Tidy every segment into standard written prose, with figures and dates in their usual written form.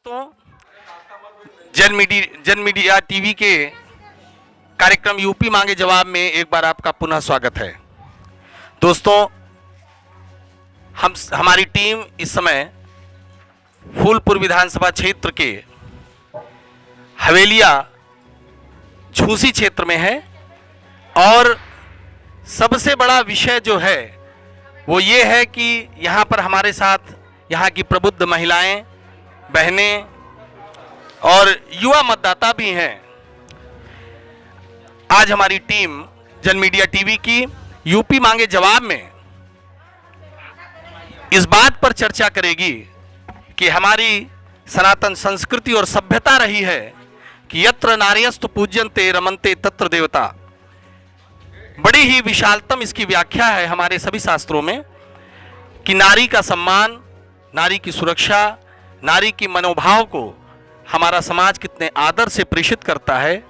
दोस्तों, जन media TV के कार्यक्रम यूपी मांगे जवाब में एक बार आपका पुनः स्वागत है। दोस्तों, हमारी टीम इस समय फूलपुर विधानसभा क्षेत्र के हवेलिया झूसी क्षेत्र में है और सबसे बड़ा विषय जो है वो ये है कि यहाँ पर हमारे साथ यहाँ की प्रबुद्ध महिलाएं, बहनें और युवा मतदाता भी हैं। आज हमारी टीम जन मीडिया टीवी की यूपी मांगे जवाब में इस बात पर चर्चा करेगी कि हमारी सनातन संस्कृति और सभ्यता रही है कि यत्र नार्यस्तु पूज्यन्ते रमन्ते तत्र देवता। बड़ी ही विशालतम इसकी व्याख्या है हमारे सभी शास्त्रों में कि नारी का सम्मान, नारी की सुरक्षा, नारी की मनोभाव को हमारा समाज कितने आदर से प्रेषित करता है।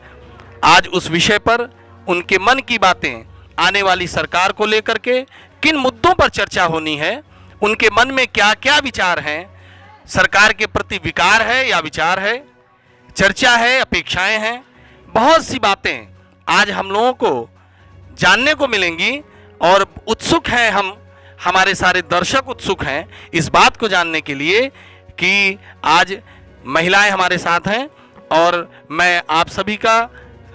आज उस विषय पर उनके मन की बातें आने वाली सरकार को लेकर के किन मुद्दों पर चर्चा होनी है, उनके मन में क्या क्या विचार हैं, सरकार के प्रति विकार है या विचार है, चर्चा है, अपेक्षाएं हैं, बहुत सी बातें आज हम लोगों को जानने को मिलेंगी और उत्सुक हैं हमारे सारे दर्शक उत्सुक हैं इस बात को जानने के लिए कि आज महिलाएं हमारे साथ हैं। और मैं आप सभी का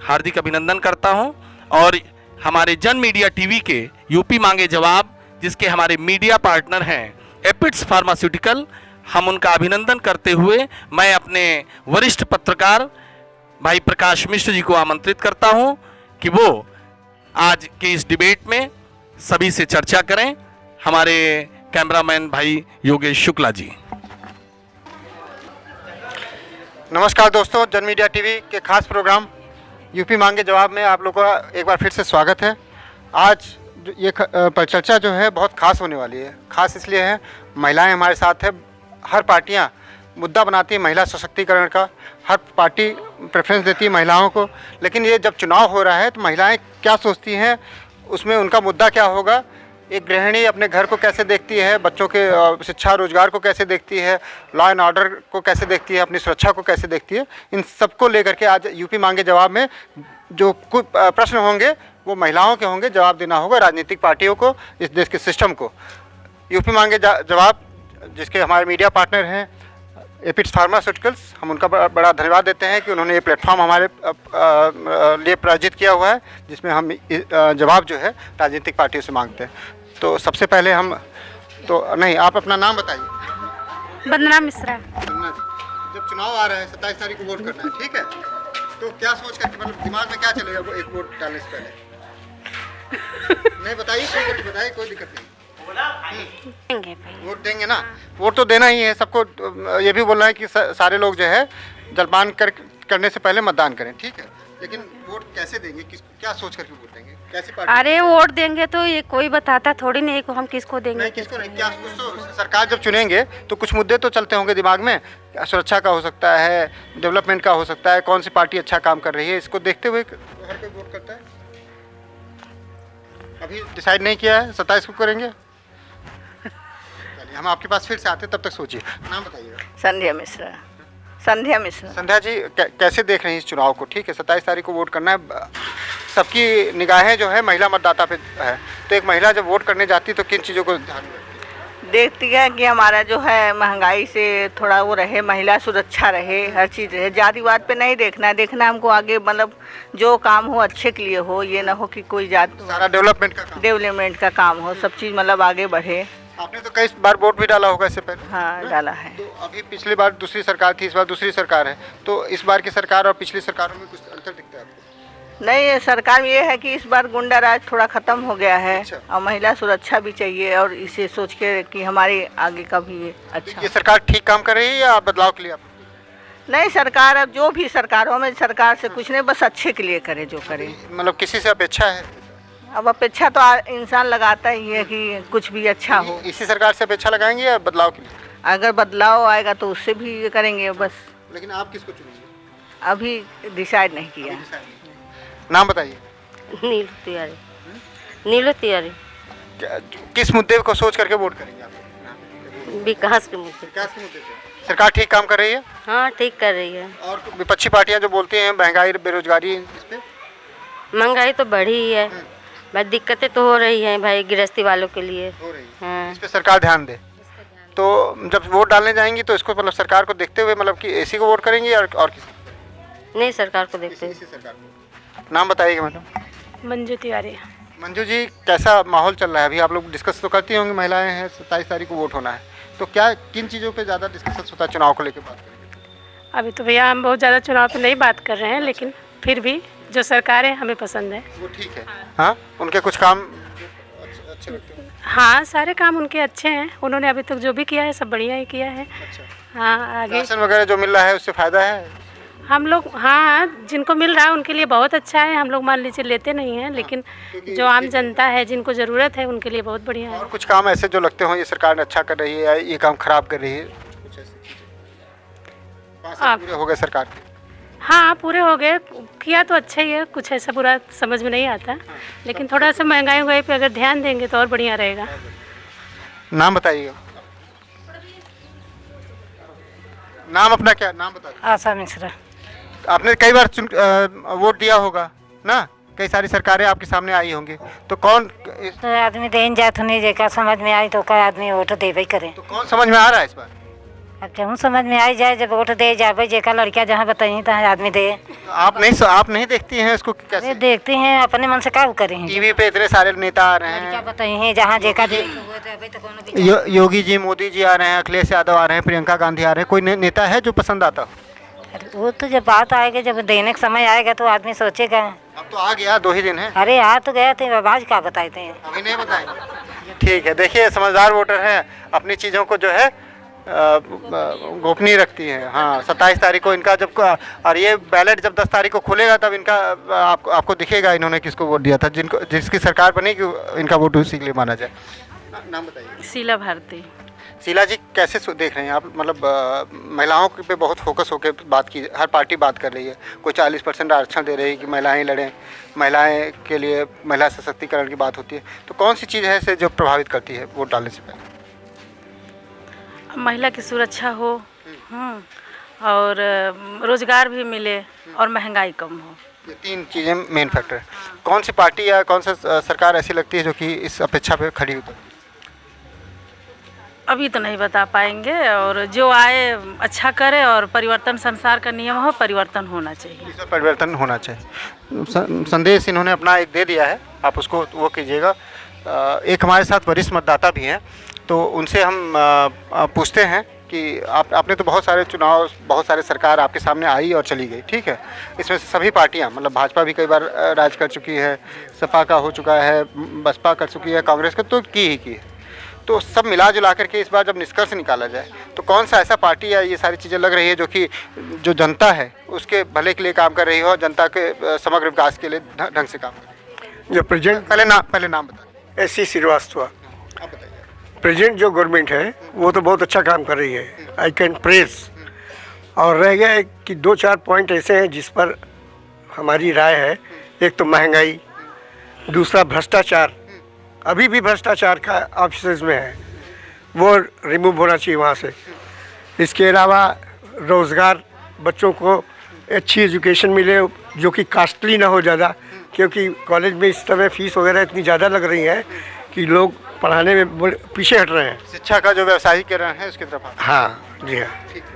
हार्दिक अभिनंदन करता हूं और हमारे जन मीडिया टीवी के यूपी मांगे जवाब, जिसके हमारे मीडिया पार्टनर हैं एपिड्स फार्मास्यूटिकल, हम उनका अभिनंदन करते हुए मैं अपने वरिष्ठ पत्रकार भाई प्रकाश मिश्र जी को आमंत्रित करता हूं कि वो आज के इस डिबेट में सभी से चर्चा करें। हमारे कैमरामैन भाई योगेश शुक्ला जी। नमस्कार दोस्तों, जन मीडिया टीवी के खास प्रोग्राम यूपी मांगे जवाब में आप लोगों का एक बार फिर से स्वागत है। आज ये परिचर्चा जो है बहुत खास होने वाली है। खास इसलिए है, महिलाएं हमारे साथ है। हर पार्टियां मुद्दा बनाती है महिला सशक्तिकरण का, हर पार्टी प्रेफरेंस देती है महिलाओं को, लेकिन ये जब चुनाव हो रहा है तो महिलाएं क्या सोचती हैं, उसमें उनका मुद्दा क्या होगा, एक गृहिणी अपने घर को कैसे देखती है, बच्चों के शिक्षा रोजगार को कैसे देखती है, लॉ एंड ऑर्डर को कैसे देखती है, अपनी सुरक्षा को कैसे देखती है, इन सबको लेकर के आज यूपी मांगे जवाब में जो कुछ प्रश्न होंगे वो महिलाओं के होंगे। जवाब देना होगा राजनीतिक पार्टियों को, इस देश के सिस्टम को। यूपी मांगे जवाब जिसके हमारे मीडिया पार्टनर हैं एपिड्स फार्मास्यूटिकल्स, हम उनका बड़ा धन्यवाद देते हैं कि उन्होंने ये प्लेटफॉर्म हमारे लिए प्रायोजित किया हुआ है, जिसमें हम जवाब जो है राजनीतिक पार्टियों से मांगते हैं। तो सबसे पहले हम आप अपना नाम बताइए। वंदना मिश्रा। जब चुनाव आ रहा है 27 तारीख को वोट करना है, ठीक है, तो क्या सोच करके, मतलब दिमाग में क्या चलेगा वो एक वोट डालने से पहले? नहीं बताइए, कोई दिक्कत नहीं। वोट देंगे ना, वोट तो देना ही है सबको। ये भी बोलना है कि सारे लोग जो है जलपान करने से पहले मतदान करें, ठीक है, लेकिन वोट कैसे देंगे, क्या सोच करके वोट देंगे, कैसी पार्टी? अरे वोट देंगे तो ये कोई बताता थोड़ी नहीं को हम किसको देंगे। नहीं, किसको नहीं, क्या कुछ तो सरकार जब चुनेंगे तो कुछ मुद्दे तो चलते होंगे दिमाग में, सुरक्षा का हो सकता है, डेवलपमेंट का हो सकता है, कौन सी पार्टी अच्छा काम कर रही है, इसको देखते हुए हर कोई वोट करता है। अभी डिसाइड नहीं किया है, 27 को करेंगे। हम आपके पास फिर से आते, तब तक सोचिए। नाम बताइएगा। संध्या मिश्रा। संध्या जी, कैसे देख रहे हैं इस चुनाव को? ठीक है, 27 तारीख को वोट करना है, सबकी निगाहें जो है महिला मतदाता पे है, तो एक महिला जब वोट करने जाती है तो किन चीज़ों को ध्यान में रखती है? देखती है कि हमारा जो है महंगाई से थोड़ा वो रहे, महिला सुरक्षा रहे, हर चीज़ रहे। जातिवाद पे नहीं देखना हमको आगे, मतलब जो काम हो अच्छे के लिए हो, ये ना हो कि कोई जात, सारा डेवलपमेंट का काम हो, सब चीज़ मतलब आगे बढ़े। आपने तो कई बार वोट भी डाला होगा इससे पहले? हाँ, डाला है। तो अभी पिछली बार दूसरी सरकार थी, इस बार दूसरी सरकार है, तो इस बार की सरकार और पिछली सरकारों में कुछ अंतर दिखता है आपको? नहीं, सरकार में ये है कि इस बार गुंडा राज थोड़ा ख़त्म हो गया है। अच्छा। और महिला सुरक्षा भी चाहिए, और इसे सोच के कि हमारे आगे का भी अच्छा। ये सरकार ठीक काम कर रही है या बदलाव के लिए आप? नहीं, सरकार अब जो भी सरकारों में सरकार से कुछ नहीं, बस अच्छे के लिए करे जो करे। मतलब किसी से अपेक्षा है? अब अपेक्षा तो इंसान लगाता ही है कि कुछ भी अच्छा हो। इसी सरकार से अपेक्षा लगाएंगे या बदलाव के लिए? अगर बदलाव आएगा तो उससे भी करेंगे बस। लेकिन आप किसको चुनेंगे? अभी डिसाइड नहीं किया। नाम बताइए। नीलू तिवारी। किस मुद्दे को सोच करके वोट करेंगे आप? विकास के मुद्दे। विकास के मुद्दे पे। सरकार ठीक काम कर रही है? हाँ ठीक कर रही है। और विपक्षी पार्टियां जो बोलती हैं महंगाई बेरोजगारी, इस पे महंगाई तो बढ़ी ही है, भाई दिक्कतें तो हो रही हैं भाई गृहस्थी वालों के लिए। हो रही है, हाँ इस पे सरकार ध्यान दे। तो जब वोट डालने जाएंगी तो इसको मतलब सरकार को देखते हुए मतलब कि एसी को वोट करेंगी और किसी नहीं, सरकार को देखते हैं। सरकार को। नाम बताइएगा मैडम। मंजू तिवारी। मंजू जी, कैसा माहौल चल रहा है अभी? आप लोग डिस्कस तो करती होंगी, महिलाएं हैं, 27 तारीख को वोट होना है, तो क्या किन चीज़ों पे ज़्यादा डिस्कस होता है? चुनाव को लेकर बात करेंगे। अभी तो भैया हम बहुत ज़्यादा चुनाव पे नहीं बात कर रहे हैं, लेकिन फिर भी जो सरकार है हमें पसंद है। वो ठीक है। हाँ, उनके कुछ काम अच्छे लगते हैं। हाँ, सारे काम उनके अच्छे हैं, उन्होंने अभी तक जो भी किया है सब बढ़िया ही किया है। अच्छा, हाँ आगे राशन वगैरह जो मिल रहा है उससे फ़ायदा है? हम लोग, हाँ जिनको मिल रहा है उनके लिए बहुत अच्छा है। हम लोग मान लीजिए लेते नहीं हैं, लेकिन जो आम जनता है जिनको ज़रूरत है उनके लिए बहुत बढ़िया है। और कुछ काम ऐसे जो लगते हो ये सरकार ने अच्छा कर रही है या ये काम खराब कर रही है, कुछ ऐसे चीज़ें 5 साल पूरे हो गए सरकार के? हाँ पूरे हो गए, किया तो अच्छा ही है, कुछ ऐसा बुरा समझ में नहीं आता, लेकिन थोड़ा सा महंगाई वंगाई पे अगर ध्यान देंगे तो और बढ़िया रहेगा। नाम बताइएगा। नाम अपना क्या नाम बता दीजिए। आशा मिश्रा। आपने कई बार वोट दिया होगा ना, कई सारी सरकारें आपके सामने आई होंगी, तो कौन तो आदमी देन जात नहीं जेका समझ में आई तो का आदमी वोट देवे करे। तो कौन समझ में आ रहा है इस बार? अब जब समझ में आई जाए, जब वोट दे जावे जेका लड़कियां जहाँ बताई तहाँ आदमी दे। आप नहीं देखती हैं इसको अरे कैसे? देखती हैं, अपने मन से क्या करें। टीवी पे इतने सारे नेता आ रहे लड़कियां हैं, बताई हैं जहाँ जेका दे। योगी जी, मोदी जी आ रहे हैं, अखिलेश यादव आ रहे हैं, प्रियंका गांधी आ रहे हैं, कोई नेता है जो पसंद आता हो? अरे वो तो जब बात आएगी, जब देने का समय आएगा तो आदमी सोचेगा। अब तो आ गया, 2 ही दिन है। अरे आ तो गया थे, आवाज क्या बताए थे। अभी नहीं बताएंगे। ठीक है, देखिए समझदार वोटर हैं, अपनी चीज़ों को जो है गोपनीय रखती हैं। हाँ, 27 तारीख को इनका जब और ये बैलेट जब 10 तारीख को खुलेगा तब इनका आपको दिखेगा इन्होंने किसको वोट दिया था, जिसकी सरकार बनेगी इनका वोट उसी के लिए माना जाए। नाम बताइए। शीला भारती। शीला जी, कैसे देख रहे हैं आप? मतलब महिलाओं पे बहुत फोकस होकर बात की, हर पार्टी बात कर रही है, कोई 40% आरक्षण दे रही है कि महिलाएं लड़ें, महिलाएं के लिए महिला सशक्तिकरण की बात होती है, तो कौन सी चीज़ है जो प्रभावित करती है वोट डालने से पहले? महिला की सुरक्षा हो, और रोजगार भी मिले और महंगाई कम हो। ये 3 चीज़ें मेन फैक्टर है। कौन सी पार्टी या कौन सा सरकार ऐसी लगती है जो कि इस अपेक्षा पे खड़ी होती है? अभी तो नहीं बता पाएंगे, और जो आए अच्छा करे और परिवर्तन संसार का नियम हो, परिवर्तन होना चाहिए। इसमें परिवर्तन होना चाहिए। संदेश इन्होंने अपना एक दे दिया है, आप उसको वो कीजिएगा। एक हमारे साथ वरिष्ठ मतदाता भी हैं, तो उनसे हम पूछते हैं कि आपने तो बहुत सारे चुनाव, बहुत सारे सरकार आपके सामने आई और चली गई, ठीक है, इसमें से सभी पार्टियां, मतलब भाजपा भी कई बार राज कर चुकी है, सपा का हो चुका है, बसपा कर चुकी है, कांग्रेस का तो की ही की है, तो सब मिला जुला करके इस बार जब निष्कर्ष निकाला जाए तो कौन सा ऐसा पार्टी या ये सारी चीज़ें लग रही है जो जनता है उसके भले के लिए काम कर रही हो, जनता के समग्र विकास के लिए ढंग से काम कर रही है? जो प्रेजेंट पहले नाम बता। S C Srivastava. आप बताइए। प्रेजेंट जो गवर्नमेंट है वो तो बहुत अच्छा काम कर रही है, आई कैन प्रेस। और रह गया है कि 2-4 पॉइंट ऐसे हैं जिस पर हमारी राय है। एक तो महंगाई, दूसरा भ्रष्टाचार, अभी भी भ्रष्टाचार का ऑफिस में है, वो रिमूव होना चाहिए वहाँ से। इसके अलावा रोज़गार, बच्चों को अच्छी एजुकेशन मिले जो कि कास्टली ना हो ज़्यादा, क्योंकि कॉलेज में इस समय फीस वगैरह इतनी ज़्यादा लग रही है कि लोग पढ़ाने में पीछे हट रहे हैं। शिक्षा का जो व्यवसायीकरण है उसकी तरफ। हाँ जी हाँ, ठीक है,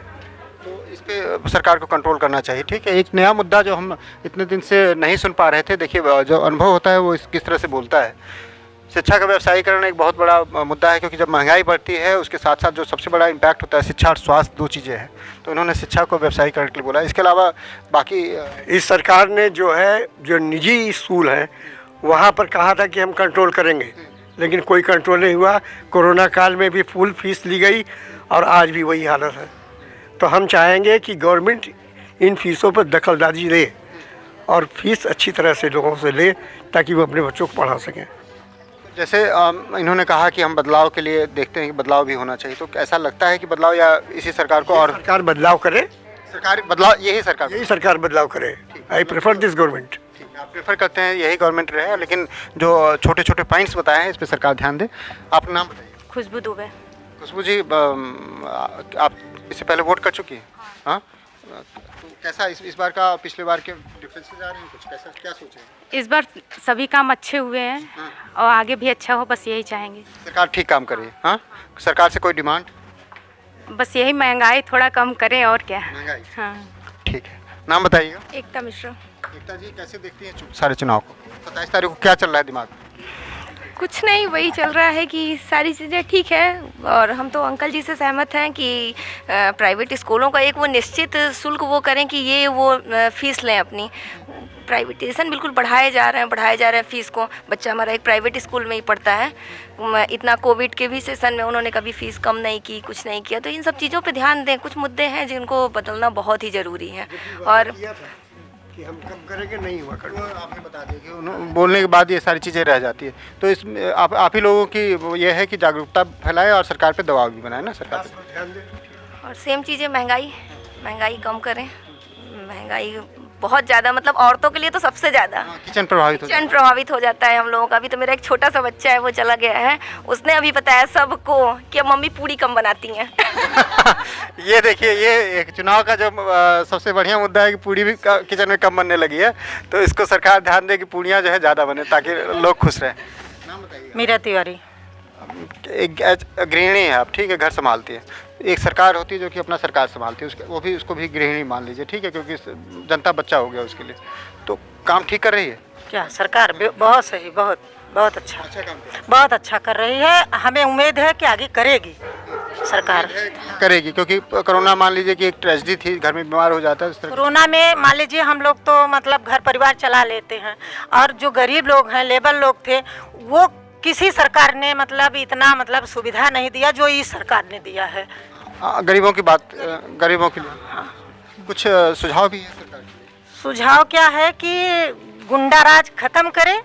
तो इस पे सरकार को कंट्रोल करना चाहिए। ठीक है, एक नया मुद्दा जो हम इतने दिन से नहीं सुन पा रहे थे, देखिए जो अनुभव होता है वो किस तरह से बोलता है। शिक्षा का व्यवसायीकरण एक बहुत बड़ा मुद्दा है, क्योंकि जब महंगाई बढ़ती है उसके साथ साथ जो सबसे बड़ा इम्पैक्ट होता है शिक्षा और स्वास्थ्य, 2 चीज़ें हैं, तो इन्होंने शिक्षा को व्यवसायीकरण के लिए बोला। इसके अलावा बाकी इस सरकार ने जो है, जो निजी स्कूल हैं वहाँ पर कहा था कि हम कंट्रोल करेंगे, लेकिन कोई कंट्रोल नहीं हुआ। कोरोना काल में भी फुल फीस ली गई और आज भी वही हालत है। तो हम चाहेंगे कि गवर्नमेंट इन फीसों पर दखलंदाजी ले और फीस अच्छी तरह से लोगों से ले, ताकि वो अपने बच्चों को पढ़ा सकें। जैसे इन्होंने कहा कि हम बदलाव के लिए देखते हैं कि बदलाव भी होना चाहिए, तो ऐसा लगता है कि बदलाव या इसी सरकार को और सरकार बदलाव करे, सरकारी बदलाव यही सरकार बदलाव करे। I prefer this government. आप प्रेफर करते हैं यही गवर्नमेंट रहे, लेकिन जो छोटे छोटे पॉइंट्स बताए हैं इस पर सरकार ध्यान दे। आप नाम बताइए। खुशबू दुबे। खुशबू जी, आप इससे पहले वोट कर चुकी हैं? हाँ। तो कैसा इस बार का पिछले बार के डिफरेंसेस आ रहे हैं कुछ, कैसा क्या सोचे? इस बार सभी काम अच्छे हुए हैं और आगे भी अच्छा हो, बस यही चाहेंगे। सरकार ठीक काम कर रही है? हाँ, सरकार से कोई डिमांड? बस यही महंगाई थोड़ा कम करें और क्या। महंगाई, हाँ। ठीक है। नाम बताइएगा। एकता मिश्रा। एकता जी, कैसे देखती हैं सारे चुनाव को? 27 तारीख को क्या चल रहा है दिमाग में? कुछ नहीं, वही चल रहा है कि सारी चीज़ें ठीक है और हम तो अंकल जी से सहमत हैं कि प्राइवेट स्कूलों का एक वो निश्चित शुल्क वो करें कि ये वो फीस लें अपनी। प्राइवेटाइजेशन बिल्कुल बढ़ाए जा रहे हैं फ़ीस को। बच्चा हमारा एक प्राइवेट स्कूल में ही पढ़ता है। इतना कोविड के भी सेशन में उन्होंने कभी फ़ीस कम नहीं की, कुछ नहीं किया। तो इन सब चीज़ों पे ध्यान दें। कुछ मुद्दे हैं जिनको बदलना बहुत ही ज़रूरी है। और कि हम कब करेंगे, नहीं हुआ कर। आपने बता दिया कि बोलने के बाद ये सारी चीज़ें रह जाती है। तो इसमें आप ही लोगों की ये है कि जागरूकता फैलाएं और सरकार पे दबाव भी बनाए ना, सरकार पे। ध्यान दें। और सेम चीज़ें, महंगाई कम करें। महंगाई बहुत ज़्यादा, मतलब औरतों के लिए तो सबसे ज़्यादा किचन प्रभावित हो जाता है हम लोगों का। अभी तो मेरा एक छोटा सा बच्चा है, वो चला गया है, उसने अभी बताया सबको कि अब मम्मी पूड़ी कम बनाती हैं। ये देखिए, ये एक चुनाव का जो सबसे बढ़िया मुद्दा है कि पूड़ी भी किचन में कम बनने लगी है। तो इसको सरकार ध्यान दे कि पूड़ियाँ जो है ज़्यादा बने ताकि लोग खुश रहें। नाम बताइए। मीरा तिवारी। एक गृहिणी है आप, ठीक है, घर संभालती है। एक सरकार होती है जो कि अपना सरकार संभालती है, उसको भी गृहिणी मान लीजिए, ठीक है, क्योंकि जनता बच्चा हो गया उसके लिए। तो काम ठीक कर रही है क्या सरकार? बहुत सही, बहुत अच्छा काम बहुत अच्छा कर रही है। हमें उम्मीद है कि आगे करेगी सरकार। करेगी, क्योंकि कोरोना मान लीजिए कि एक ट्रेजेडी थी, घर में बीमार हो जाता है। कोरोना में मान लीजिए हम लोग तो मतलब घर परिवार चला लेते हैं, और जो गरीब लोग हैं, लेबर लोग थे, वो किसी सरकार ने मतलब इतना मतलब सुविधा नहीं दिया जो इस सरकार ने दिया है। गरीबों की बात, गरीबों के लिए कुछ सुझाव भी है सरकार के लिए? सुझाव क्या है कि गुंडा राज खत्म करे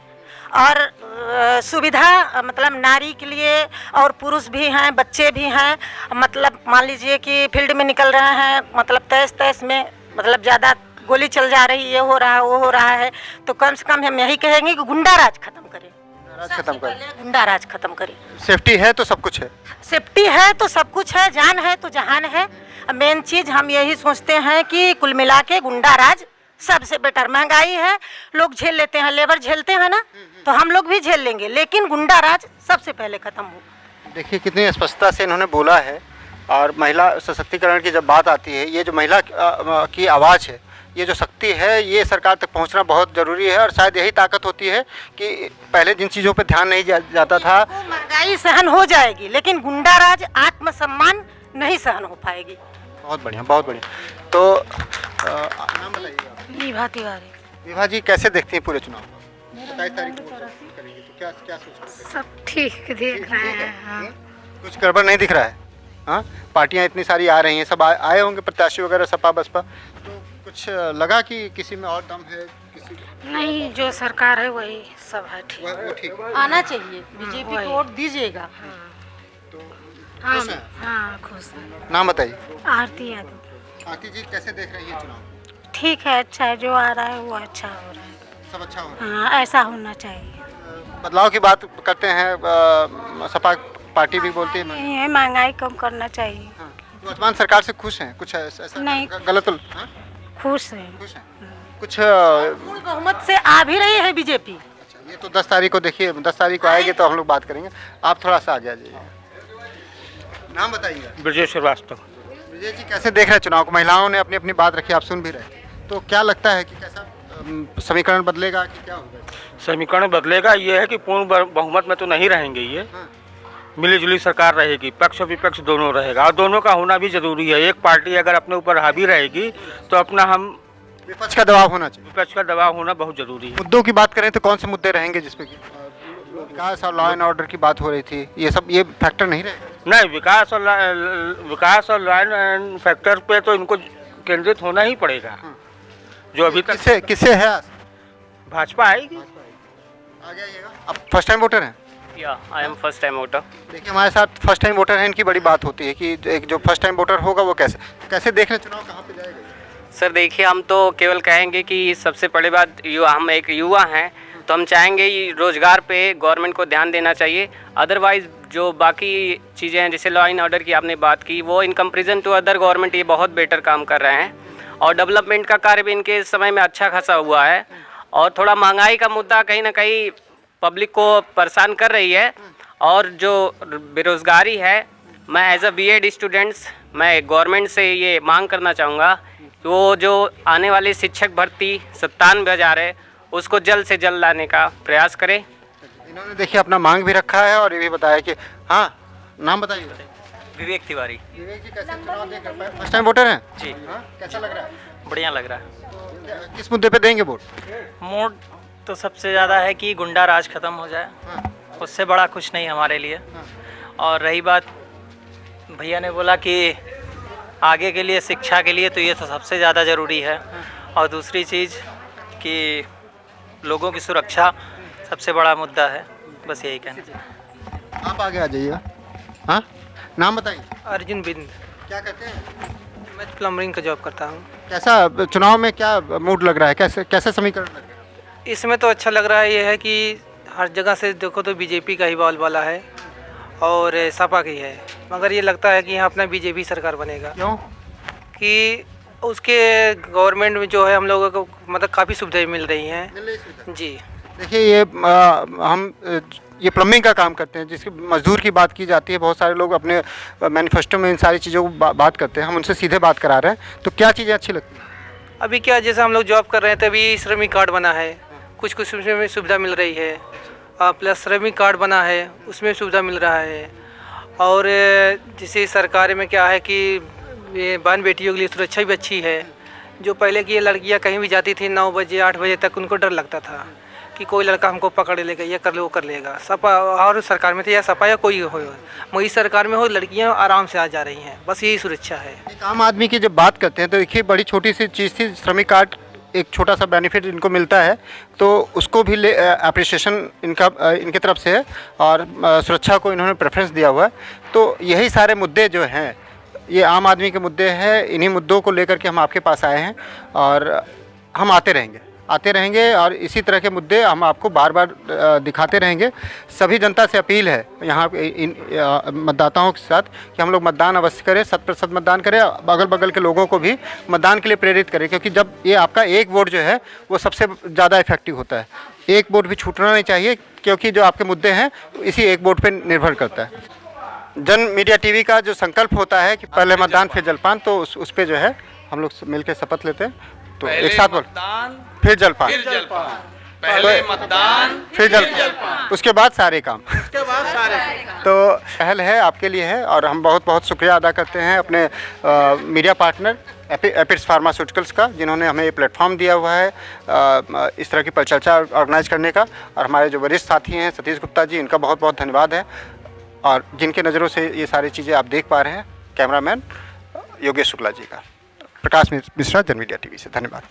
और सुविधा मतलब नारी के लिए, और पुरुष भी हैं, बच्चे भी हैं, मतलब मान लीजिए कि फील्ड में निकल रहे हैं, मतलब तैस में मतलब ज़्यादा गोली चल जा रही है, ये हो रहा है, वो हो रहा है। तो कम से कम हम यही कहेंगे कि गुंडा राज खत्म करें। गुंडा राज खत्म करें। सेफ्टी है तो सब कुछ है। सेफ्टी है तो सब कुछ है, जान है तो जहान है। मेन चीज़ हम यही सोचते हैं कि कुल मिला के गुंडा राज सबसे बेटर। महंगाई है, लोग झेल लेते हैं, लेबर झेलते हैं ना, तो हम लोग भी झेल लेंगे, लेकिन गुंडा राज सबसे पहले खत्म हो। देखिए कितनी स्पष्टता से इन्होंने बोला है। और महिला सशक्तिकरण की जब बात आती है, ये जो महिला की आवाज़ है, ये जो शक्ति है, ये सरकार तक पहुंचना बहुत ज़रूरी है। और शायद यही ताकत होती है कि पहले जिन चीज़ों पे ध्यान नहीं जाता था। महंगाई सहन हो जाएगी, लेकिन गुंडा राज आत्मसम्मान नहीं सहन हो पाएगी। बहुत बढ़िया, बहुत बढ़िया। तो नाम बताइएगा। विभा तिवारी। विभा जी, कैसे देखती हैं पूरे चुनाव को? 27 तारीख को करेंगे तो क्या क्या सोच रहे हैं? सब ठीक देख रहे हैं। हाँ। कुछ गड़बड़ नहीं दिख रहा है? हाँ, पार्टियाँ इतनी सारी आ रही हैं, सब आए होंगे प्रत्याशी वगैरह, सपा बसपा, तो कुछ लगा कि किसी में और दम है? किसी नहीं, जो सरकार है वही सब है ठीक। वो ठीक आना चाहिए, बीजेपी को वोट दीजिएगा। हाँ, हाँ, खुश है। नाम बताइए। आरती यादव। आरती जी, कैसे देख रही हैं चुनाव? ठीक है, अच्छा है, जो आ रहा है वो अच्छा हो रहा है। सब अच्छा हो रहा है? हाँ, ऐसा होना चाहिए। बदलाव की बात करते हैं, सपा पार्टी भी बोलती है। नहीं है, महंगाई कम करना चाहिए। हाँ, वर्तमान सरकार से खुश हैं? कुछ ऐसा नहीं। गलत? हाँ? खुश है। खुश हैं? कुछ पूर्ण बहुमत से आ भी रही है बीजेपी। अच्छा, ये तो 10 तारीख को देखिए, 10 तारीख को आएगी तो हम लोग बात करेंगे। आप थोड़ा सा आगे आ जाइए। नाम बताइएगा। ब्रजेश श्रीवास्तव। विजय जी, कैसे देख रहे हैं चुनाव को? महिलाओं ने अपनी अपनी बात रखी, आप सुन भी रहे, तो क्या लगता है कि कैसा समीकरण बदलेगा कि क्या होगा? समीकरण बदलेगा, ये है कि पूर्ण बहुमत में तो नहीं रहेंगे ये। हाँ। मिली जुली सरकार रहेगी, पक्ष और विपक्ष दोनों रहेगा, और दोनों का होना भी जरूरी है। एक पार्टी अगर अपने ऊपर हावी रहेगी तो अपना हम विपक्ष का दबाव होना चाहिए। विपक्ष का दबाव होना बहुत जरूरी है। मुद्दों की बात करें तो कौन से मुद्दे रहेंगे जिसपे कि विकास और लॉ एंड ऑर्डर की बात हो रही थी, ये फैक्टर नहीं रहेगा? नहीं, विकास और लॉ एंड फैक्टर पे तो इनको केंद्रित होना ही पड़ेगा। जो अभी तक किससे है? भाजपा आएगी। आगे आइएगा। आप फर्स्ट टाइम वोटर हैं? या I am first time voter. देखिए, हमारे साथ फर्स्ट टाइम वोटर है, इनकी बड़ी बात होती है कि एक जो फर्स्ट टाइम वोटर होगा वो कैसे देख रहे चुनाव, कहाँ पे जाएगा? सर देखिए, हम तो केवल कहेंगे कि सबसे बड़ी बात, हम एक युवा हैं, तो हम चाहेंगे रोज़गार पे गवर्नमेंट को ध्यान देना चाहिए। अदरवाइज़ जो बाकी चीज़ें हैं जैसे लॉ एंड ऑर्डर की आपने बात की, वो in comparison to other government ये बहुत बेटर काम कर रहे हैं और डेवलपमेंट का कार्य भी इनके समय में अच्छा खासा हुआ है। और थोड़ा महंगाई का मुद्दा कहीं ना कहीं पब्लिक को परेशान कर रही है और जो बेरोज़गारी है, मैं एज अ बीएड स्टूडेंट्स मैं गवर्नमेंट से ये मांग करना चाहूँगा कि वो जो आने वाली शिक्षक भर्ती 97,000 है उसको जल्द से जल्द लाने का प्रयास करें। इन्होंने देखिए अपना मांग भी रखा है और ये भी बताया कि हाँ, नाम बताइए। विवेक तिवारी। विवेक जी, कैसे चुनाव देख रहे हैं? फर्स्ट टाइम वोटर हैं जी। हाँ, कैसा लग रहा है? बढ़िया लग रहा है। किस मुद्दे पे देंगे वोट? मोड तो सबसे ज़्यादा है कि गुंडा राज खत्म हो जाए, उससे बड़ा कुछ नहीं हमारे लिए। और रही बात भैया ने बोला कि आगे के लिए शिक्षा के लिए, तो ये तो सबसे ज़्यादा ज़रूरी है। और दूसरी चीज़ कि लोगों की सुरक्षा सबसे बड़ा मुद्दा है। बस यही कहना चाहिए। आप आगे आ जाइएगा। हाँ, नाम बताइए। अर्जुन बिंद। क्या करते हैं? मैं प्लम्बरिंग का जॉब करता हूँ। कैसा चुनाव में क्या मूड लग रहा है? कैसे समीकरण लग रहा है? इसमें तो अच्छा लग रहा है, ये है कि हर जगह से देखो तो बीजेपी का ही बोलबाला है और सपा की है, मगर ये लगता है कि यहाँ अपना बीजेपी सरकार बनेगा। क्यों? कि उसके गवर्नमेंट में जो है हम लोगों को मतलब काफ़ी सुविधाएं मिल रही हैं। जी देखिए, हम ये प्लम्बिंग का काम करते हैं, जिसकी मजदूर की बात की जाती है। बहुत सारे लोग अपने मैनिफेस्टो में इन सारी चीज़ों को बात करते हैं, हम उनसे सीधे बात करा रहे हैं। तो क्या चीज़ें अच्छी लगती हैं? अभी क्या, जैसे हम लोग जॉब कर रहे हैं तभी श्रमिक कार्ड बना है, कुछ कुछ उसमें सुविधा मिल रही है, प्लस श्रमिक कार्ड बना है उसमें सुविधा मिल रहा है। और जैसे सरकार में क्या है कि ये बहन बेटियों के लिए सुरक्षा भी अच्छी है। जो पहले की ये लड़कियां कहीं भी जाती थी 9 बजे 8 बजे तक, उनको डर लगता था कि कोई लड़का हमको पकड़ लेगा, ये कर ले वो कर लेगा। सपा और सरकार में तो या सपा या कोई हो, मोदी सरकार में हो, लड़कियां आराम से आ जा रही हैं। बस यही सुरक्षा है। एक आम आदमी की जब बात करते हैं तो देखिए, बड़ी छोटी सी चीज़ थी श्रमिक कार्ड, एक छोटा सा बेनिफिट इनको मिलता है, तो उसको भी अप्रिसिएशन इनके तरफ से है और सुरक्षा को इन्होंने प्रेफरेंस दिया हुआ है। तो यही सारे मुद्दे जो हैं, ये आम आदमी के मुद्दे हैं। इन्हीं मुद्दों को लेकर के हम आपके पास आए हैं और हम आते रहेंगे और इसी तरह के मुद्दे हम आपको बार बार दिखाते रहेंगे। सभी जनता से अपील है यहाँ इन मतदाताओं के साथ कि हम लोग मतदान अवश्य करें, 100% मतदान करें, अगल बगल के लोगों को भी मतदान के लिए प्रेरित करें, क्योंकि जब ये आपका एक वोट जो है वो सबसे ज़्यादा इफेक्टिव होता है। एक वोट भी छूटना नहीं चाहिए, क्योंकि जो आपके मुद्दे हैं इसी एक वोट पर निर्भर करता है। जन मीडिया टीवी का जो संकल्प होता है कि पहले मतदान फिर जलपान, तो उस पर जो है हम लोग मिलकर शपथ लेते हैं। तो एक साथ बोल, फिर जलपान, पहले मतदान फिर जलपान, उसके बाद सारे काम। तो पहल है, आपके लिए है और हम बहुत बहुत शुक्रिया अदा करते हैं अपने मीडिया पार्टनर एपिड्स फार्मास्यूटिकल्स का, जिन्होंने हमें ये प्लेटफॉर्म दिया हुआ है इस तरह की परिचर्चा ऑर्गेनाइज करने का। और हमारे जो वरिष्ठ साथी हैं सतीश गुप्ता जी, इनका बहुत बहुत धन्यवाद है, और जिनके नज़रों से ये सारी चीज़ें आप देख पा रहे हैं, कैमरामैन योगेश शुक्ला जी का। प्रकाश मिश्रा, जन मीडिया टीवी से, धन्यवाद।